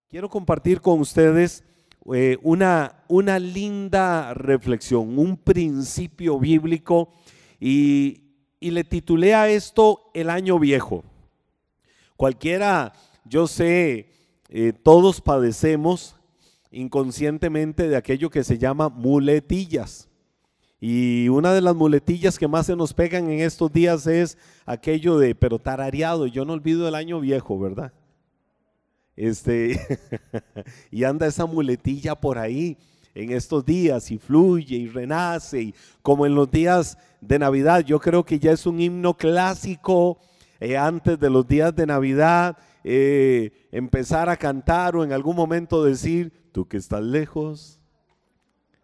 Quiero compartir con ustedes una linda reflexión, un principio bíblico y le titulé a esto el año viejo. Cualquiera, yo sé, todos padecemos inconscientemente de aquello que se llama muletillas. Y una de las muletillas que más se nos pegan en estos días es aquello de, pero tarareado, yo no olvido el año viejo, ¿verdad? Y anda esa muletilla por ahí en estos días y fluye y renace, y como en los días de Navidad. Yo creo que ya es un himno clásico antes de los días de Navidad, empezar a cantar o en algún momento decir: tú que estás lejos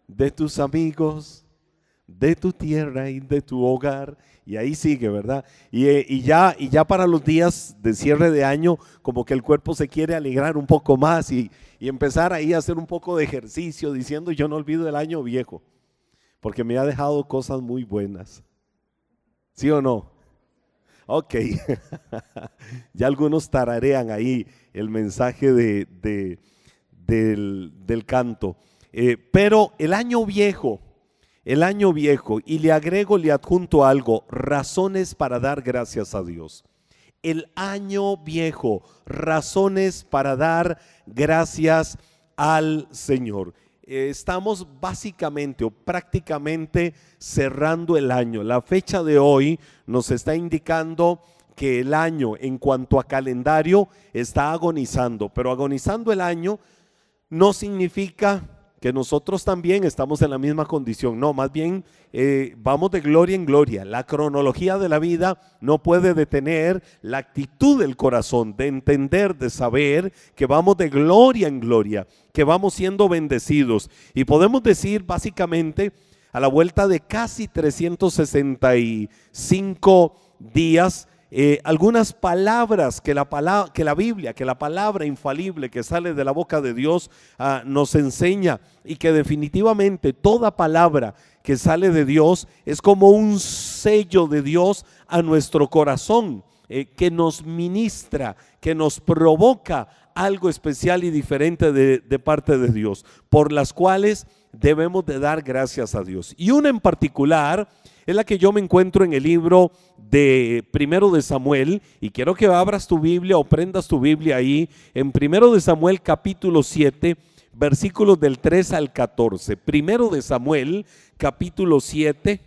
de tus amigos, de tu tierra y de tu hogar. Y ahí sigue, ¿verdad? Y ya para los días de cierre de año, como que el cuerpo se quiere alegrar un poco más y empezar ahí a hacer un poco de ejercicio diciendo: yo no olvido el año viejo, porque me ha dejado cosas muy buenas. ¿Sí o no? Ok. Ya algunos tararean ahí el mensaje del canto. Pero el año viejo, y le agrego, le adjunto algo: razones para dar gracias a Dios. El año viejo, razones para dar gracias al Señor. Estamos básicamente o prácticamente cerrando el año. La fecha de hoy nos está indicando que el año en cuanto a calendario está agonizando, pero agonizando el año no significa que nosotros también estamos en la misma condición. No, más bien vamos de gloria en gloria. La cronología de la vida no puede detener la actitud del corazón, de entender, de saber que vamos de gloria en gloria, que vamos siendo bendecidos. Y podemos decir básicamente, a la vuelta de casi 365 días, algunas palabras que la Biblia, que la palabra infalible que sale de la boca de Dios nos enseña, y que definitivamente toda palabra que sale de Dios es como un sello de Dios a nuestro corazón, que nos ministra, que nos provoca algo especial y diferente de parte de Dios, por las cuales debemos de dar gracias a Dios. Y una en particular es la que yo me encuentro en el libro de Primero de Samuel, y quiero que abras tu Biblia o prendas tu Biblia ahí en Primero de Samuel capítulo 7, versículos del 3 al 14. Primero de Samuel capítulo 7,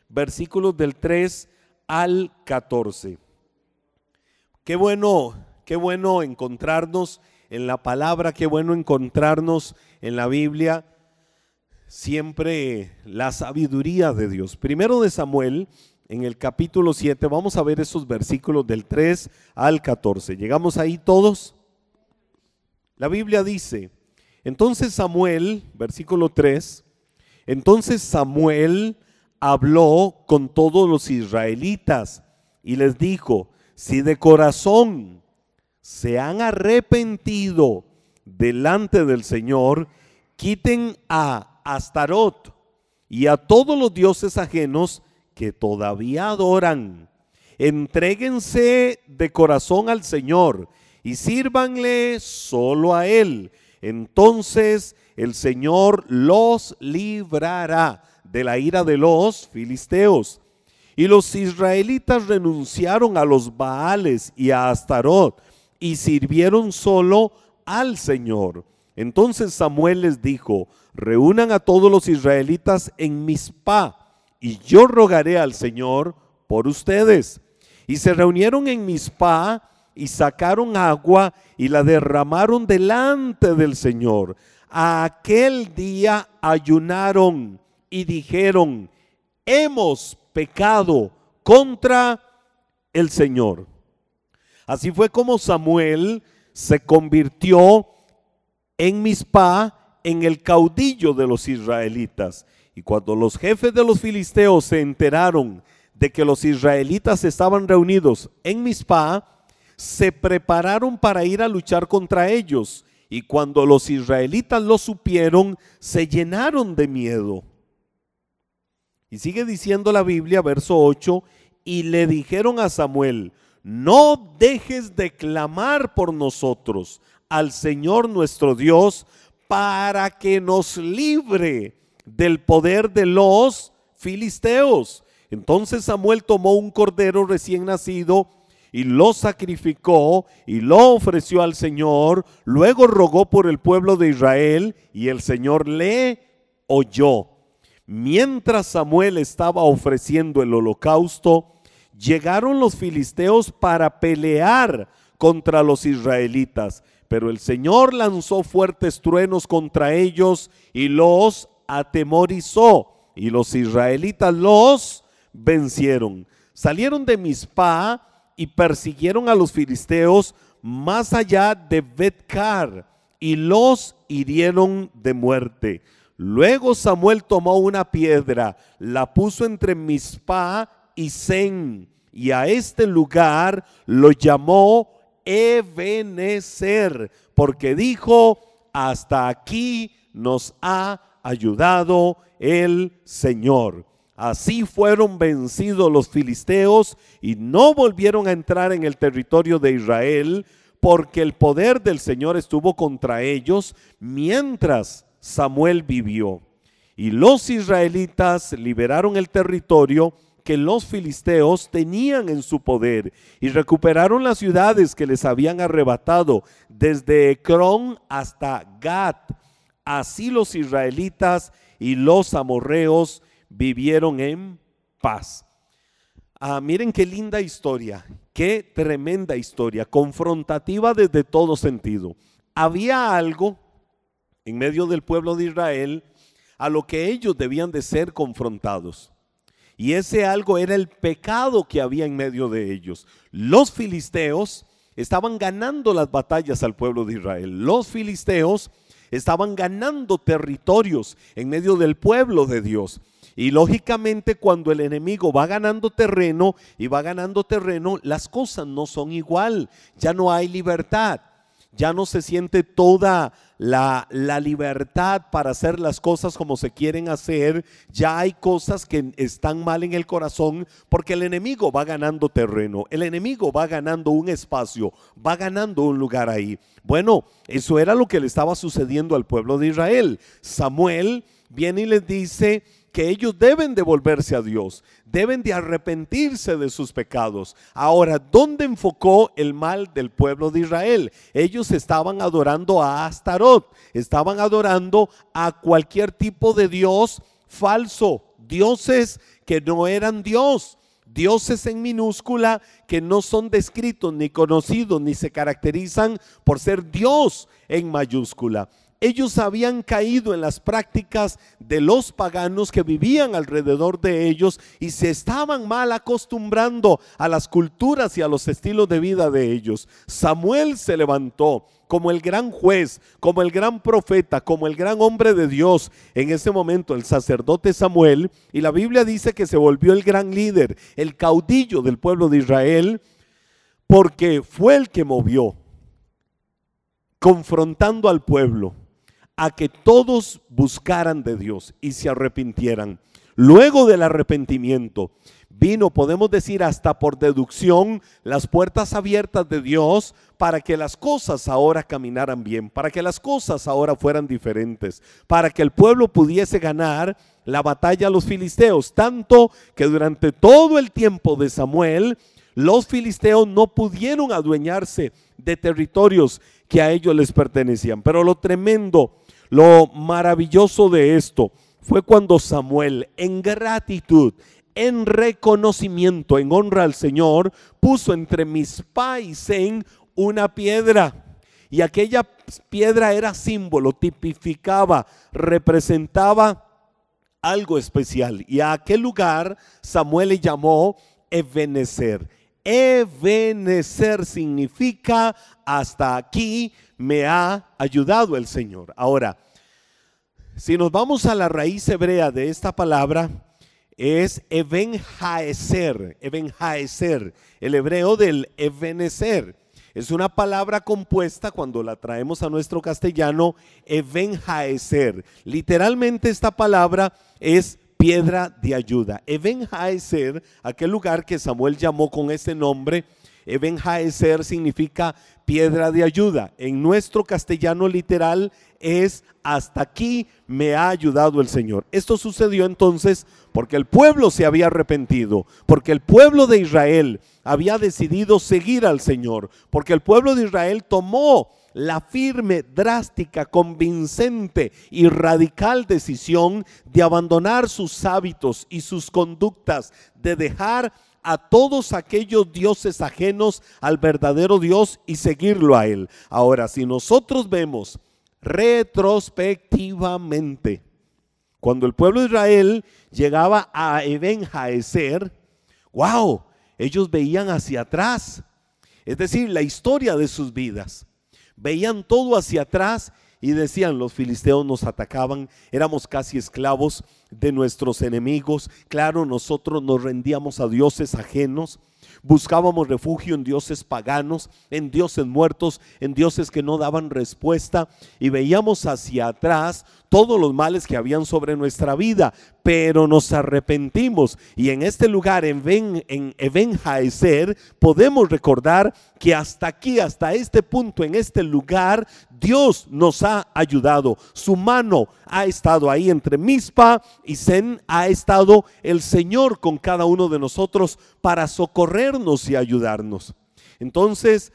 versículos del 3 al 14. Qué bueno encontrarnos en la palabra, qué bueno encontrarnos en la Biblia. Siempre la sabiduría de Dios. Primero de Samuel, en el capítulo 7, vamos a ver esos versículos del 3 al 14. ¿Llegamos ahí todos? La Biblia dice: entonces Samuel, versículo 3, entonces Samuel habló con todos los israelitas y les dijo: si de corazón se han arrepentido delante del Señor, quiten a Astarot y a todos los dioses ajenos que todavía adoran. Entréguense de corazón al Señor y sírvanle solo a Él. Entonces el Señor los librará de la ira de los filisteos. Y los israelitas renunciaron a los Baales y a Astarot y sirvieron solo al Señor. Entonces Samuel les dijo: reúnan a todos los israelitas en Mizpa y yo rogaré al Señor por ustedes. Y se reunieron en Mizpa y sacaron agua y la derramaron delante del Señor. Aquel día ayunaron y dijeron: hemos pecado contra el Señor. Así fue como Samuel se convirtió en Mizpa en el caudillo de los israelitas. Y cuando los jefes de los filisteos se enteraron de que los israelitas estaban reunidos en Mizpa, se prepararon para ir a luchar contra ellos. Y cuando los israelitas lo supieron, se llenaron de miedo. Y sigue diciendo la Biblia, verso 8: y le dijeron a Samuel: no dejes de clamar por nosotros, al Señor nuestro Dios para que nos libre del poder de los filisteos. Entonces Samuel tomó un cordero recién nacido y lo sacrificó y lo ofreció al Señor. Luego rogó por el pueblo de Israel y el Señor le oyó. Mientras Samuel estaba ofreciendo el holocausto, llegaron los filisteos para pelear contra los israelitas, pero el Señor lanzó fuertes truenos contra ellos y los atemorizó, y los israelitas los vencieron. Salieron de Mizpá y persiguieron a los filisteos más allá de Bet-car y los hirieron de muerte. Luego Samuel tomó una piedra, la puso entre Mizpá y Sen, y a este lugar lo llamó Ebenezer, porque dijo: hasta aquí nos ha ayudado el Señor. Así fueron vencidos los filisteos y no volvieron a entrar en el territorio de Israel, porque el poder del Señor estuvo contra ellos mientras Samuel vivió. Y los israelitas liberaron el territorio que los filisteos tenían en su poder y recuperaron las ciudades que les habían arrebatado, desde Ecrón hasta Gat. Así los israelitas y los amorreos vivieron en paz. Miren qué linda historia, qué tremenda historia, confrontativa desde todo sentido. Había algo en medio del pueblo de Israel a lo que ellos debían de ser confrontados. Y ese algo era el pecado que había en medio de ellos. Los filisteos estaban ganando las batallas al pueblo de Israel. Los filisteos estaban ganando territorios en medio del pueblo de Dios. Y lógicamente cuando el enemigo va ganando terreno las cosas no son igual. Ya no hay libertad. Ya no se siente toda la libertad para hacer las cosas como se quieren hacer. Ya hay cosas que están mal en el corazón porque el enemigo va ganando terreno, el enemigo va ganando un espacio, va ganando un lugar ahí. Bueno, eso era lo que le estaba sucediendo al pueblo de Israel. Samuel viene y les dice que ellos deben de volverse a Dios, deben de arrepentirse de sus pecados. Ahora, ¿dónde enfocó el mal del pueblo de Israel? Ellos estaban adorando a Astarot, estaban adorando a cualquier tipo de dios falso, dioses que no eran Dios, dioses en minúscula que no son descritos ni conocidos ni se caracterizan por ser Dios en mayúscula. Ellos habían caído en las prácticas de los paganos que vivían alrededor de ellos y se estaban mal acostumbrando a las culturas y a los estilos de vida de ellos. Samuel se levantó como el gran juez, como el gran profeta, como el gran hombre de Dios. En ese momento el sacerdote Samuel, y la Biblia dice que se volvió el gran líder, el caudillo del pueblo de Israel, porque fue el que movió, confrontando al pueblo, a que todos buscaran de Dios y se arrepintieran. Luego del arrepentimiento vino, podemos decir hasta por deducción, las puertas abiertas de Dios para que las cosas ahora caminaran bien, para que las cosas ahora fueran diferentes, para que el pueblo pudiese ganar la batalla a los filisteos, tanto que durante todo el tiempo de Samuel los filisteos no pudieron adueñarse de territorios que a ellos les pertenecían. Pero lo tremendo, lo maravilloso de esto fue cuando Samuel, en gratitud, en reconocimiento, en honra al Señor, puso entre Mizpá y Sen una piedra. Y aquella piedra era símbolo, tipificaba, representaba algo especial. Y a aquel lugar Samuel le llamó Ebenezer. Ebenezer significa: hasta aquí me ha ayudado el Señor. Ahora, si nos vamos a la raíz hebrea de esta palabra, es Eben Haeser, el hebreo del Ebenezer. Es una palabra compuesta, cuando la traemos a nuestro castellano, Eben Haeser. Literalmente esta palabra es piedra de ayuda. Eben Haeser, aquel lugar que Samuel llamó con ese nombre, Eben Haeser significa piedra de ayuda. En nuestro castellano literal es hasta aquí me ha ayudado el Señor. Esto sucedió entonces porque el pueblo se había arrepentido, porque el pueblo de Israel había decidido seguir al Señor, porque el pueblo de Israel tomó la firme, drástica, convincente y radical decisión de abandonar sus hábitos y sus conductas, de dejar a todos aquellos dioses ajenos al verdadero Dios y seguirlo a Él. Ahora, si nosotros vemos retrospectivamente, cuando el pueblo de Israel llegaba a Eben Haeser, wow, ellos veían hacia atrás, es decir, la historia de sus vidas. Veían todo hacia atrás y decían: los filisteos nos atacaban, éramos casi esclavos de nuestros enemigos. Claro, nosotros nos rendíamos a dioses ajenos, buscábamos refugio en dioses paganos, en dioses muertos, en dioses que no daban respuesta, y veíamos hacia atrás todos los males que habían sobre nuestra vida, pero nos arrepentimos, y en este lugar, en Eben Haeser, podemos recordar que hasta aquí, hasta este punto, en este lugar, Dios nos ha ayudado. Su mano ha estado ahí entre Mizpa y Sen, ha estado el Señor con cada uno de nosotros para socorrernos y ayudarnos. Entonces,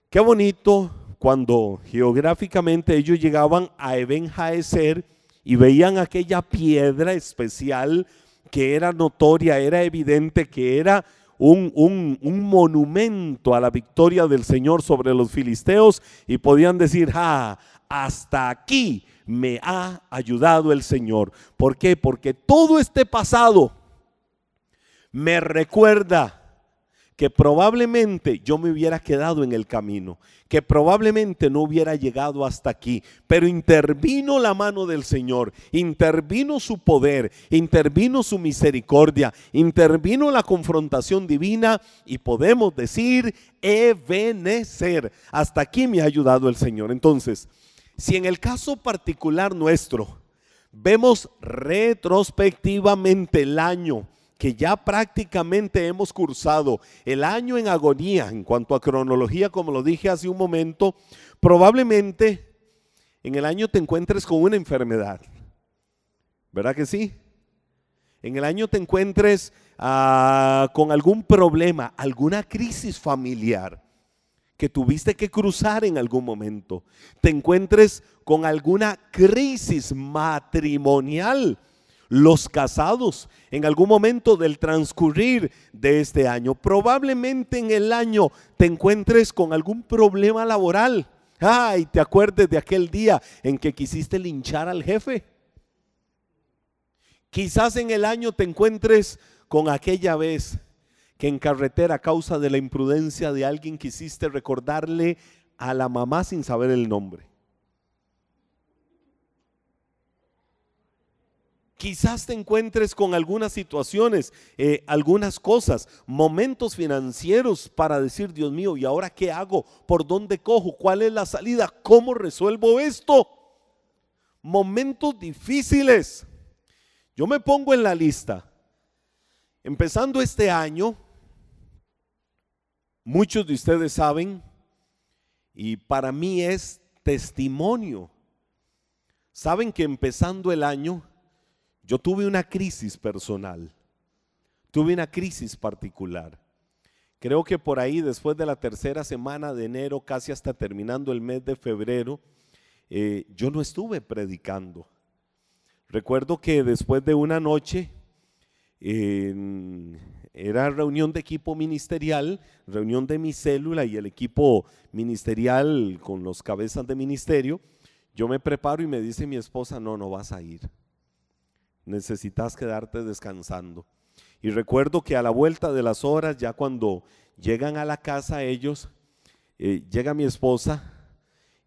qué bonito cuando geográficamente ellos llegaban a Eben Haeser y veían aquella piedra especial que era notoria, era evidente que era un monumento a la victoria del Señor sobre los filisteos, y podían decir: hasta aquí me ha ayudado el Señor. ¿Por qué? Porque todo este pasado me recuerda que probablemente yo me hubiera quedado en el camino, que probablemente no hubiera llegado hasta aquí, pero intervino la mano del Señor, intervino su poder, intervino su misericordia, intervino la confrontación divina, y podemos decir: Ebenezer, hasta aquí me ha ayudado el Señor. Entonces, si en el caso particular nuestro vemos retrospectivamente el año que ya prácticamente hemos cursado, el año en agonía en cuanto a cronología, como lo dije hace un momento, probablemente en el año te encuentres con una enfermedad, ¿verdad que sí? En el año te encuentres con algún problema, alguna crisis familiar que tuviste que cruzar en algún momento, te encuentres con alguna crisis matrimonial. Los casados, en algún momento del transcurrir de este año, probablemente en el año te encuentres con algún problema laboral. Y te acuerdes de aquel día en que quisiste linchar al jefe. Quizás en el año te encuentres con aquella vez que en carretera, a causa de la imprudencia de alguien, quisiste recordarle a la mamá sin saber el nombre. Quizás te encuentres con algunas situaciones, algunas cosas, momentos financieros para decir: Dios mío, ¿y ahora qué hago? ¿Por dónde cojo? ¿Cuál es la salida? ¿Cómo resuelvo esto? Momentos difíciles. Yo me pongo en la lista. Empezando este año, muchos de ustedes saben, y para mí es testimonio, saben que empezando el año, yo tuve una crisis personal, tuve una crisis particular. Creo que por ahí, después de la tercera semana de enero, casi hasta terminando el mes de febrero, yo no estuve predicando. Recuerdo que después de una noche, era reunión de equipo ministerial, reunión de mi célula y el equipo ministerial con los cabezas de ministerio. Yo me preparo y me dice mi esposa: no vas a ir. Necesitas quedarte descansando. Y recuerdo que a la vuelta de las horas, ya cuando llegan a la casa ellos, llega mi esposa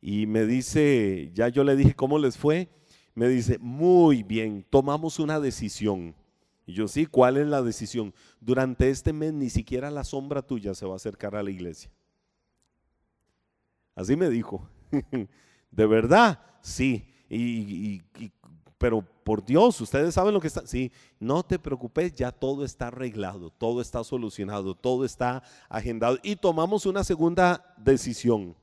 y me dice, ya yo le dije: ¿cómo les fue? Me dice: muy bien, tomamos una decisión. Y yo: sí, ¿cuál es la decisión? Durante este mes ni siquiera la sombra tuya se va a acercar a la iglesia. Así me dijo. ¿De verdad? Sí. Y pero por Dios, ustedes saben lo que está. Sí, no te preocupes, ya todo está arreglado, todo está solucionado, todo está agendado. Y tomamos una segunda decisión.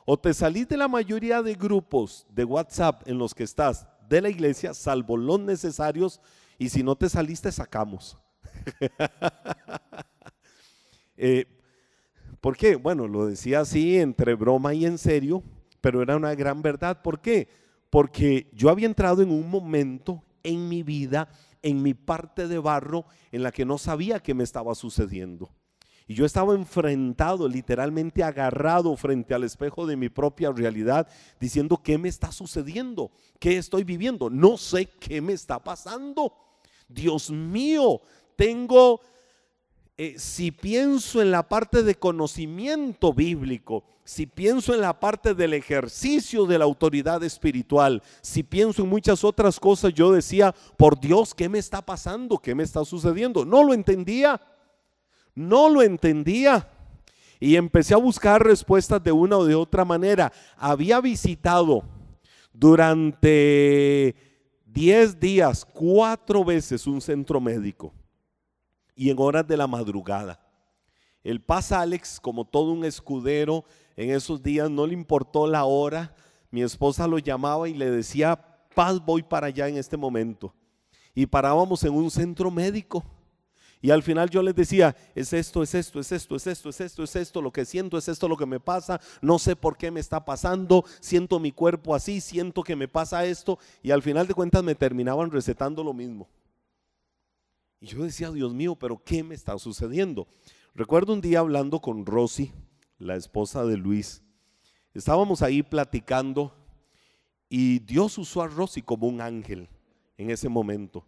O te salís de la mayoría de grupos de WhatsApp en los que estás de la iglesia, salvo los necesarios, y si no te saliste, sacamos. ¿Por qué? Bueno, lo decía así entre broma y en serio, pero era una gran verdad. ¿Por qué? Porque yo había entrado en un momento en mi vida, en mi parte de barro, en la que no sabía qué me estaba sucediendo. Y yo estaba enfrentado, literalmente agarrado frente al espejo de mi propia realidad, diciendo, ¿qué me está sucediendo? ¿Qué estoy viviendo? No sé qué me está pasando. Dios mío, tengo, si pienso en la parte de conocimiento bíblico, si pienso en la parte del ejercicio de la autoridad espiritual, si pienso en muchas otras cosas, yo decía, por Dios, ¿qué me está pasando? ¿Qué me está sucediendo? No lo entendía. No lo entendía y empecé a buscar respuestas de una o de otra manera. Había visitado durante 10 días 4 veces un centro médico y en horas de la madrugada. El Paz Alex, como todo un escudero, en esos días no le importó la hora. Mi esposa lo llamaba y le decía, Paz, voy para allá en este momento. Y parábamos en un centro médico. Y al final yo les decía, es esto, es esto, es esto, es esto, es esto, es esto, lo que siento, es esto lo que me pasa, no sé por qué me está pasando, siento mi cuerpo así, siento que me pasa esto, y al final de cuentas me terminaban recetando lo mismo. Y yo decía, Dios mío, pero ¿qué me está sucediendo? Recuerdo un día hablando con Rosy, la esposa de Luis, estábamos ahí platicando y Dios usó a Rosy como un ángel en ese momento.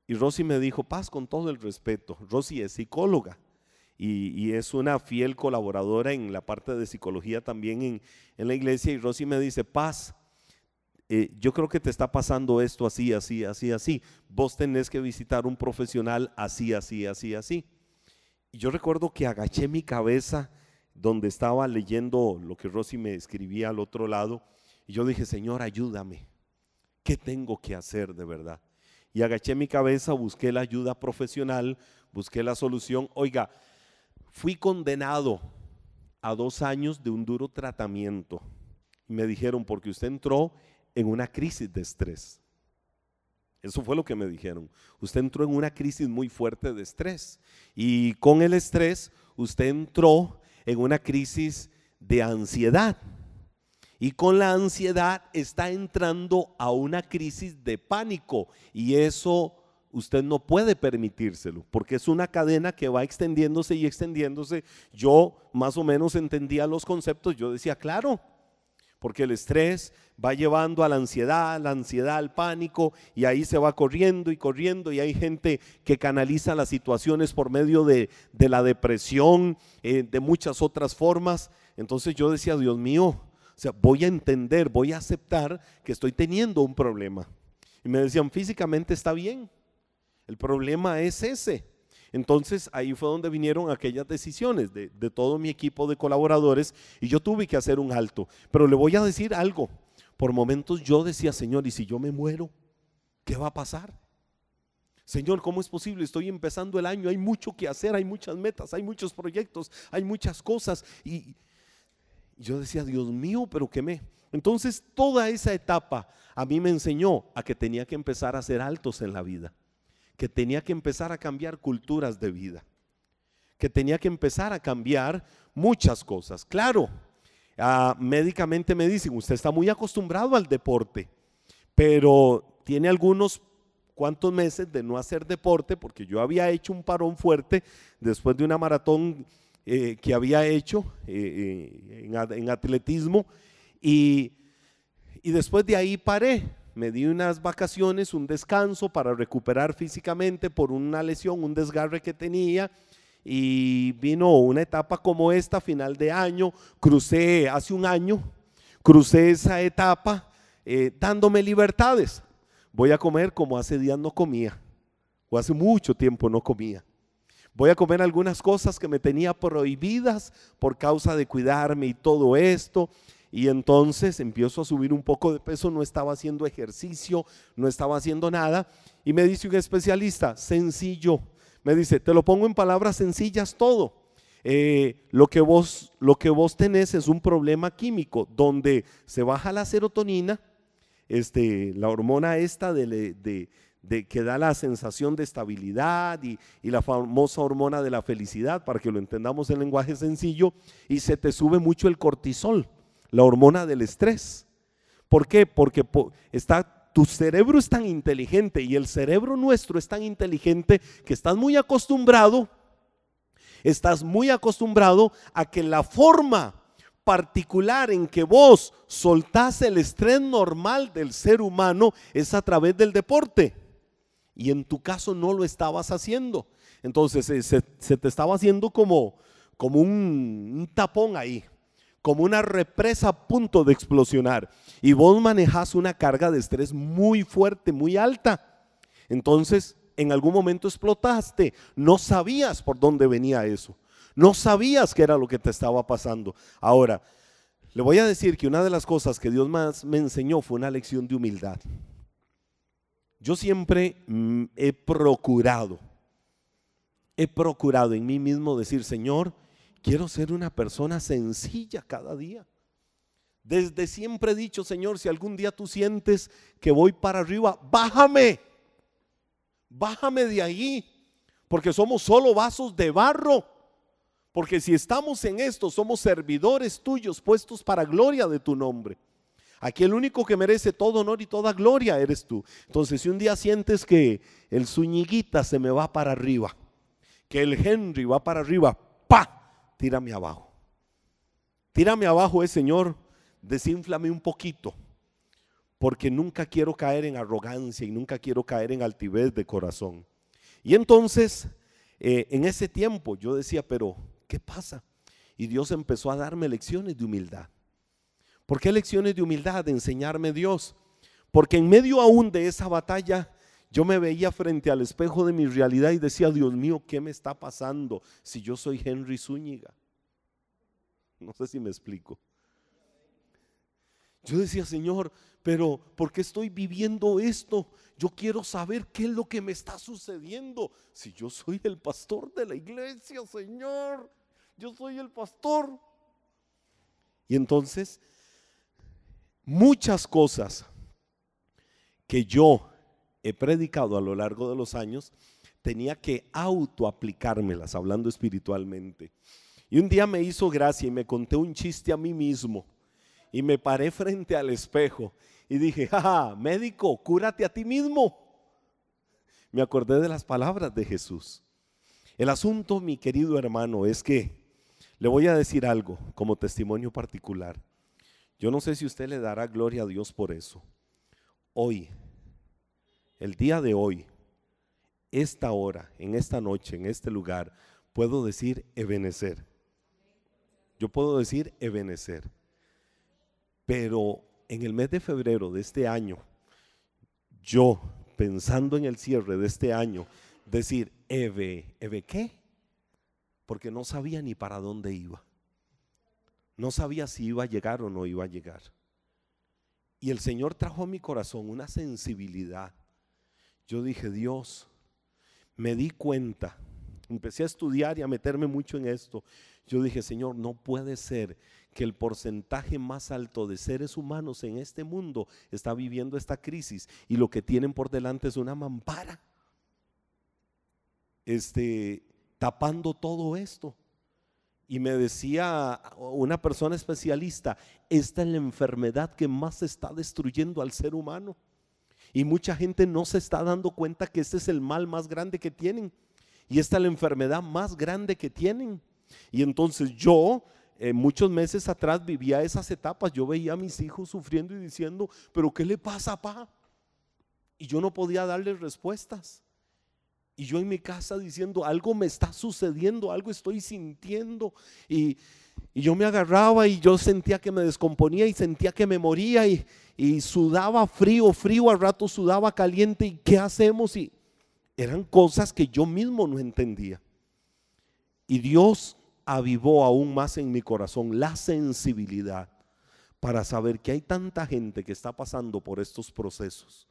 Y Rosy me dijo, Paz, con todo el respeto, Rosy es psicóloga y es una fiel colaboradora en la parte de psicología también en la iglesia. Y Rosy me dice, Paz, yo creo que te está pasando esto así, así, así, así. Vos tenés que visitar un profesional así, así, así, así. Y yo recuerdo que agaché mi cabeza donde estaba leyendo lo que Rosy me escribía al otro lado. Y yo dije, Señor, ayúdame. ¿Qué tengo que hacer de verdad? Y agaché mi cabeza, busqué la ayuda profesional, busqué la solución. Oiga, fui condenado a 2 años de un duro tratamiento. Y me dijeron, porque usted entró en una crisis de estrés. Eso fue lo que me dijeron. Usted entró en una crisis muy fuerte de estrés. Y con el estrés, usted entró en una crisis de ansiedad. Y con la ansiedad está entrando a una crisis de pánico y eso usted no puede permitírselo porque es una cadena que va extendiéndose y extendiéndose. Yo más o menos entendía los conceptos, yo decía claro, porque el estrés va llevando a la ansiedad al pánico y ahí se va corriendo y corriendo y hay gente que canaliza las situaciones por medio de la depresión, de muchas otras formas. Entonces yo decía, Dios mío, o sea, voy a entender, voy a aceptar que estoy teniendo un problema. Y me decían, físicamente está bien, el problema es ese. Entonces ahí fue donde vinieron aquellas decisiones de todo mi equipo de colaboradores y yo tuve que hacer un alto. Pero le voy a decir algo, por momentos yo decía, Señor, ¿y si yo me muero? ¿Qué va a pasar? Señor, ¿cómo es posible? Estoy empezando el año, hay mucho que hacer, hay muchas metas, hay muchos proyectos, hay muchas cosas y yo decía, Dios mío, pero qué me... Entonces toda esa etapa a mí me enseñó a que tenía que empezar a hacer altos en la vida, que tenía que empezar a cambiar culturas de vida, que tenía que empezar a cambiar muchas cosas. Claro, médicamente me dicen, usted está muy acostumbrado al deporte, pero tiene algunos cuantos meses de no hacer deporte, porque yo había hecho un parón fuerte después de una maratón que había hecho en atletismo y después de ahí paré, me di unas vacaciones, un descanso para recuperar físicamente por una lesión, un desgarre que tenía y vino una etapa como esta, final de año, crucé hace un año, crucé esa etapa dándome libertades, voy a comer como hace días no comía o hace mucho tiempo no comía. Voy a comer algunas cosas que me tenía prohibidas por causa de cuidarme y todo esto. y entonces empiezo a subir un poco de peso, no estaba haciendo ejercicio, no estaba haciendo nada, y me dice un especialista, sencillo, me dice, te lo pongo en palabras sencillas todo. Lo que vos tenés es un problema químico donde se baja la serotonina, la hormona esta que da la sensación de estabilidad y la famosa hormona de la felicidad, para que lo entendamos en lenguaje sencillo, y se te sube mucho el cortisol, la hormona del estrés. ¿Por qué? Porque tu cerebro es tan inteligente y el cerebro nuestro es tan inteligente que estás muy acostumbrado a que la forma particular en que vos soltás el estrés normal del ser humano es a través del deporte. Y en tu caso no lo estabas haciendo. Entonces se te estaba haciendo como un tapón ahí, como una represa a punto de explosionar. Y vos manejás una carga de estrés muy fuerte, muy alta. Entonces, en algún momento explotaste. No sabías por dónde venía eso. No sabías qué era lo que te estaba pasando. Ahora, le voy a decir que una de las cosas que Dios más me enseñó fue una lección de humildad. Yo siempre he procurado en mí mismo decir, Señor, quiero ser una persona sencilla cada día. Desde siempre he dicho, Señor, si algún día tú sientes que voy para arriba, bájame de ahí, porque somos solo vasos de barro. Porque si estamos en esto, somos servidores tuyos puestos para gloria de tu nombre. Aquí el único que merece todo honor y toda gloria eres tú. Entonces, si un día sientes que el Zúñiguita se me va para arriba, que el Henry va para arriba, ¡pa! Tírame abajo. Tírame abajo, Señor, desínflame un poquito, porque nunca quiero caer en arrogancia y nunca quiero caer en altivez de corazón. Y entonces, en ese tiempo yo decía, pero ¿qué pasa? Y Dios empezó a darme lecciones de humildad. ¿Por qué lecciones de humildad? De enseñarme Dios. Porque en medio aún de esa batalla, yo me veía frente al espejo de mi realidad y decía, Dios mío, ¿qué me está pasando si yo soy Henry Zúñiga? No sé si me explico. Yo decía, Señor, pero ¿por qué estoy viviendo esto? Yo quiero saber qué es lo que me está sucediendo. Si yo soy el pastor de la iglesia, Señor, yo soy el pastor. Y entonces, muchas cosas que yo he predicado a lo largo de los años, tenía que autoaplicármelas, hablando espiritualmente. Y un día me hizo gracia y me conté un chiste a mí mismo. Y me paré frente al espejo y dije, jaja, médico, cúrate a ti mismo. Me acordé de las palabras de Jesús. El asunto, mi querido hermano, es que le voy a decir algo como testimonio particular. Yo no sé si usted le dará gloria a Dios por eso. Hoy, el día de hoy, esta hora, en esta noche, en este lugar, puedo decir Ebenezer. Yo puedo decir Ebenezer. Pero en el mes de febrero de este año, yo pensando en el cierre de este año, decir, ¿Eve qué? Porque no sabía ni para dónde iba. No sabía si iba a llegar o no iba a llegar. Y el Señor trajo a mi corazón una sensibilidad. Yo dije, Dios, me di cuenta, empecé a estudiar y a meterme mucho en esto. Yo dije, Señor, no puede ser que el porcentaje más alto de seres humanos en este mundo está viviendo esta crisis y lo que tienen por delante es una mampara tapando todo esto. Y me decía una persona especialista, esta es la enfermedad que más está destruyendo al ser humano y mucha gente no se está dando cuenta que este es el mal más grande que tienen y esta es la enfermedad más grande que tienen. Y entonces yo muchos meses atrás vivía esas etapas. Yo veía a mis hijos sufriendo y diciendo, pero ¿qué le pasa, papá? Y yo no podía darles respuestas. Y yo en mi casa diciendo, algo me está sucediendo, algo estoy sintiendo. Y yo me agarraba y yo sentía que me descomponía y sentía que me moría y sudaba frío, al rato sudaba caliente. ¿Y qué hacemos? Y eran cosas que yo mismo no entendía. Y Dios avivó aún más en mi corazón la sensibilidad para saber que hay tanta gente que está pasando por estos procesos,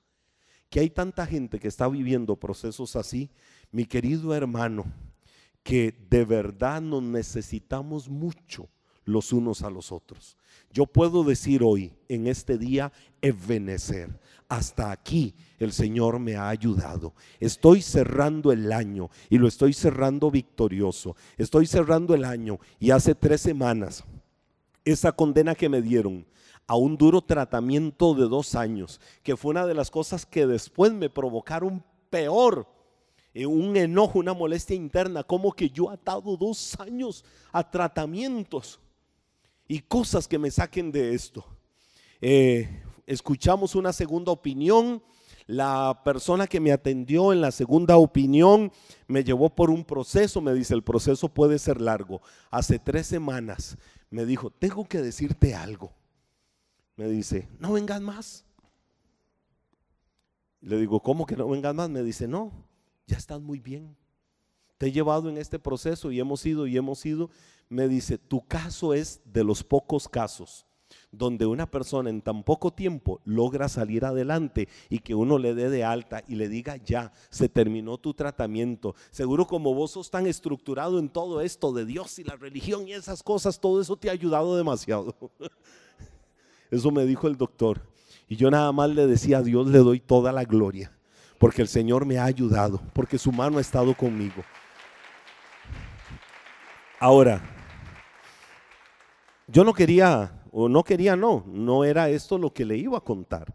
que hay tanta gente que está viviendo procesos así, mi querido hermano, que de verdad nos necesitamos mucho los unos a los otros. Yo puedo decir hoy, en este día, Ebenezer, hasta aquí el Señor me ha ayudado. Estoy cerrando el año y lo estoy cerrando victorioso. Estoy cerrando el año y hace 3 semanas, esa condena que me dieron a un duro tratamiento de 2 años, que fue una de las cosas que después me provocaron peor, un enojo, una molestia interna, como que yo atado 2 años a tratamientos y cosas que me saquen de esto. Escuchamos una segunda opinión. La persona que me atendió en la segunda opinión me llevó por un proceso, me dice, el proceso puede ser largo. Hace 3 semanas me dijo, tengo que decirte algo. Me dice, no vengas más. Le digo, ¿cómo que no vengas más? Me dice, no, ya estás muy bien. Te he llevado en este proceso y hemos ido. Me dice, tu caso es de los pocos casos donde una persona en tan poco tiempo logra salir adelante y que uno le dé de alta y le diga, ya, se terminó tu tratamiento. Seguro como vos sos tan estructurado en todo esto de Dios y la religión y esas cosas, todo eso te ha ayudado demasiado. Eso me dijo el doctor. Y yo nada más le decía, a Dios le doy toda la gloria, porque el Señor me ha ayudado, porque su mano ha estado conmigo. Ahora, yo no era esto lo que le iba a contar.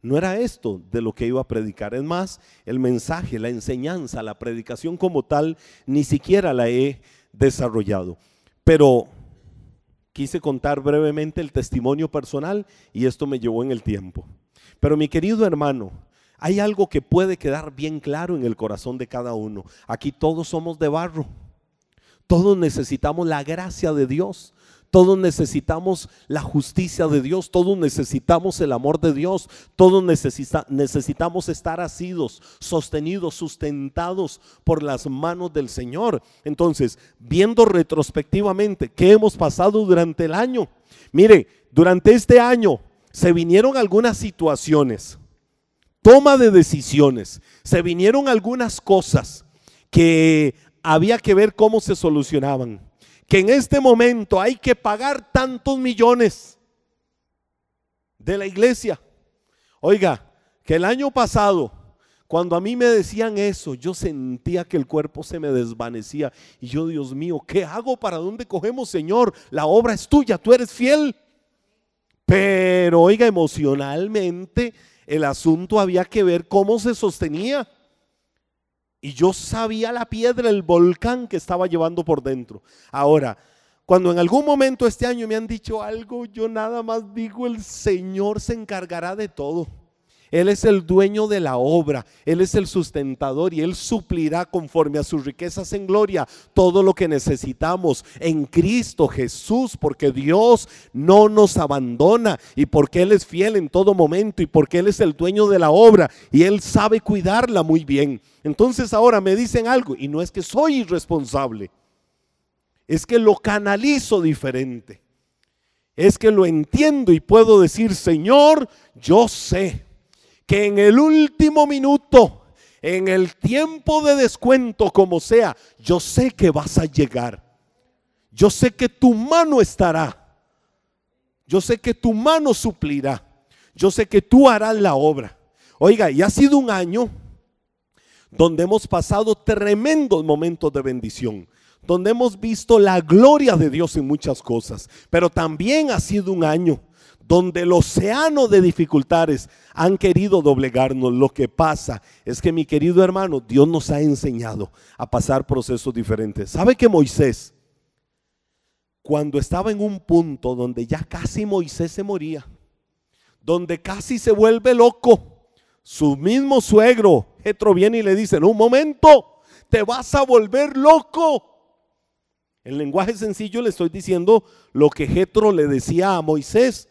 No era esto de lo que iba a predicar. Es más, el mensaje, la enseñanza, la predicación como tal, ni siquiera la he desarrollado. Pero quise contar brevemente el testimonio personal y esto me llevó en el tiempo. Pero mi querido hermano, hay algo que puede quedar bien claro en el corazón de cada uno. Aquí todos somos de barro. Todos necesitamos la gracia de Dios. Todos necesitamos la justicia de Dios, todos necesitamos el amor de Dios, todos necesitamos estar asidos, sostenidos, sustentados por las manos del Señor. Entonces, viendo retrospectivamente qué hemos pasado durante el año, mire, durante este año se vinieron algunas situaciones, toma de decisiones, se vinieron algunas cosas que había que ver cómo se solucionaban. Que en este momento hay que pagar tantos millones de la iglesia. Oiga, que el año pasado, cuando a mí me decían eso, yo sentía que el cuerpo se me desvanecía. Y yo, Dios mío, ¿qué hago? ¿Para dónde cogemos, Señor? La obra es tuya, tú eres fiel. Pero oiga, emocionalmente el asunto había que ver cómo se sostenía. Y yo sabía la piedra, el volcán que estaba llevando por dentro. Ahora, cuando en algún momento este año me han dicho algo, yo nada más digo, el Señor se encargará de todo. Él es el dueño de la obra, Él es el sustentador y Él suplirá conforme a sus riquezas en gloria todo lo que necesitamos en Cristo Jesús, porque Dios no nos abandona y porque Él es fiel en todo momento y porque Él es el dueño de la obra y Él sabe cuidarla muy bien. Entonces ahora me dicen algo y no es que soy irresponsable, es que lo canalizo diferente, es que lo entiendo y puedo decir, Señor, yo sé que en el último minuto, en el tiempo de descuento, como sea, yo sé que vas a llegar. Yo sé que tu mano estará. Yo sé que tu mano suplirá. Yo sé que tú harás la obra. Oiga, y ha sido un año donde hemos pasado tremendos momentos de bendición, donde hemos visto la gloria de Dios en muchas cosas, pero también ha sido un año donde el océano de dificultades han querido doblegarnos. Lo que pasa es que, mi querido hermano, Dios nos ha enseñado a pasar procesos diferentes. ¿Sabe que Moisés, cuando estaba en un punto donde ya casi Moisés se moría, donde casi se vuelve loco, su mismo suegro Jetro viene y le dice, en un momento te vas a volver loco? En lenguaje sencillo le estoy diciendo lo que Jetro le decía a Moisés.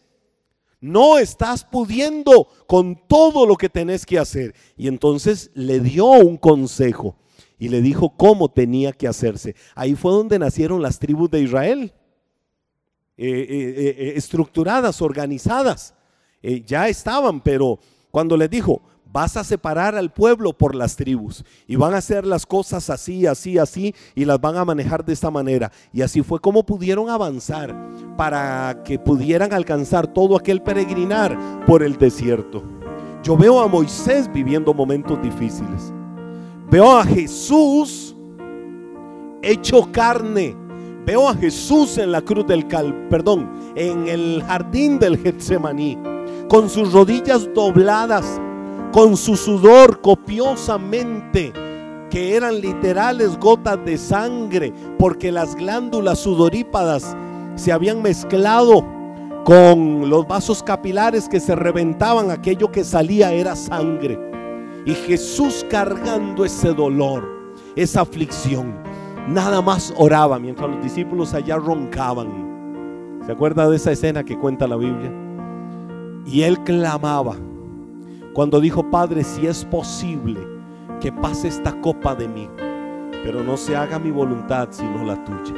No estás pudiendo con todo lo que tenés que hacer. Y entonces le dio un consejo y le dijo cómo tenía que hacerse. Ahí fue donde nacieron las tribus de Israel. estructuradas, organizadas. Ya estaban, pero cuando les dijo, vas a separar al pueblo por las tribus y van a hacer las cosas así, así, así, y las van a manejar de esta manera. Y así fue como pudieron avanzar para que pudieran alcanzar todo aquel peregrinar por el desierto. Yo veo a Moisés viviendo momentos difíciles. Veo a Jesús hecho carne. Veo a Jesús en la cruz en el jardín del Getsemaní, con sus rodillas dobladas, con su sudor copiosamente, que eran literales gotas de sangre, porque las glándulas sudorípadas se habían mezclado con los vasos capilares que se reventaban. Aquello que salía era sangre. Y Jesús, cargando ese dolor, esa aflicción, nada más oraba mientras los discípulos allá roncaban. ¿Se acuerda de esa escena que cuenta la Biblia? Y él clamaba cuando dijo: Padre, si es posible que pase esta copa de mí, pero no se haga mi voluntad sino la tuya.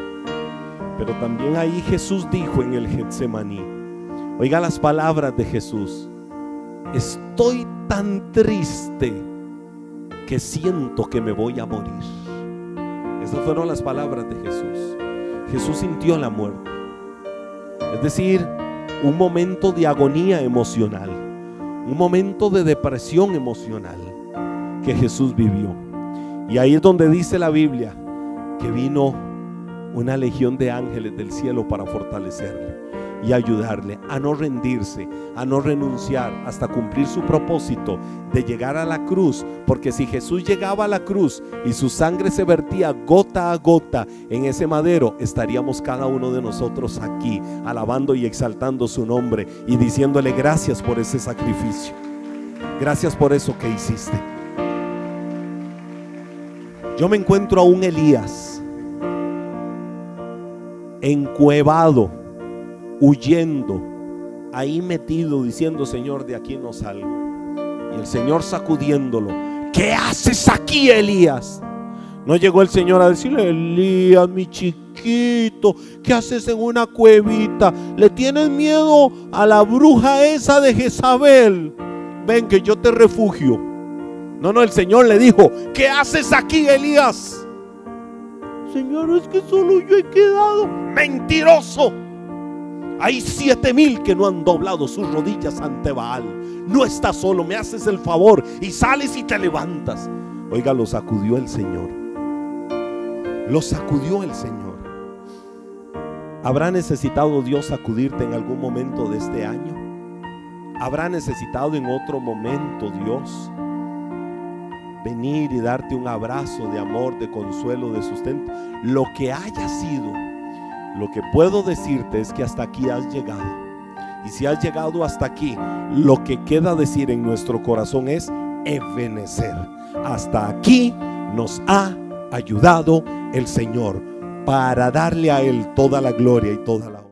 Pero también ahí Jesús dijo en el Getsemaní, oiga las palabras de Jesús: estoy tan triste que siento que me voy a morir. Esas fueron las palabras de Jesús. Jesús sintió la muerte, es decir, un momento de agonía emocional, un momento de depresión emocional que Jesús vivió. Y ahí es donde dice la Biblia que vino una legión de ángeles del cielo para fortalecerle y ayudarle a no rendirse, a no renunciar hasta cumplir su propósito de llegar a la cruz. Porque si Jesús llegaba a la cruz y su sangre se vertía gota a gota en ese madero, estaríamos cada uno de nosotros aquí alabando y exaltando su nombre y diciéndole gracias por ese sacrificio, gracias por eso que hiciste. Yo me encuentro a un Elías encuevado, huyendo, ahí metido, diciendo: Señor, de aquí no salgo. Y el Señor sacudiéndolo: ¿qué haces aquí, Elías? No llegó el Señor a decirle: Elías, mi chiquito, ¿qué haces en una cuevita? ¿Le tienes miedo a la bruja esa de Jezabel? Ven que yo te refugio. No, el Señor le dijo: ¿qué haces aquí, Elías? Señor, es que solo yo he quedado. Mentiroso. Hay 7,000 que no han doblado sus rodillas ante Baal. No estás solo, me haces el favor y sales y te levantas. Oiga, lo sacudió el Señor. Lo sacudió el Señor. ¿Habrá necesitado Dios sacudirte en algún momento de este año? ¿Habrá necesitado en otro momento Dios venir y darte un abrazo de amor, de consuelo, de sustento? Lo que haya sido, lo que puedo decirte es que hasta aquí has llegado. Y si has llegado hasta aquí, lo que queda decir en nuestro corazón es Ebenezer. Hasta aquí nos ha ayudado el Señor, para darle a Él toda la gloria y toda la honra.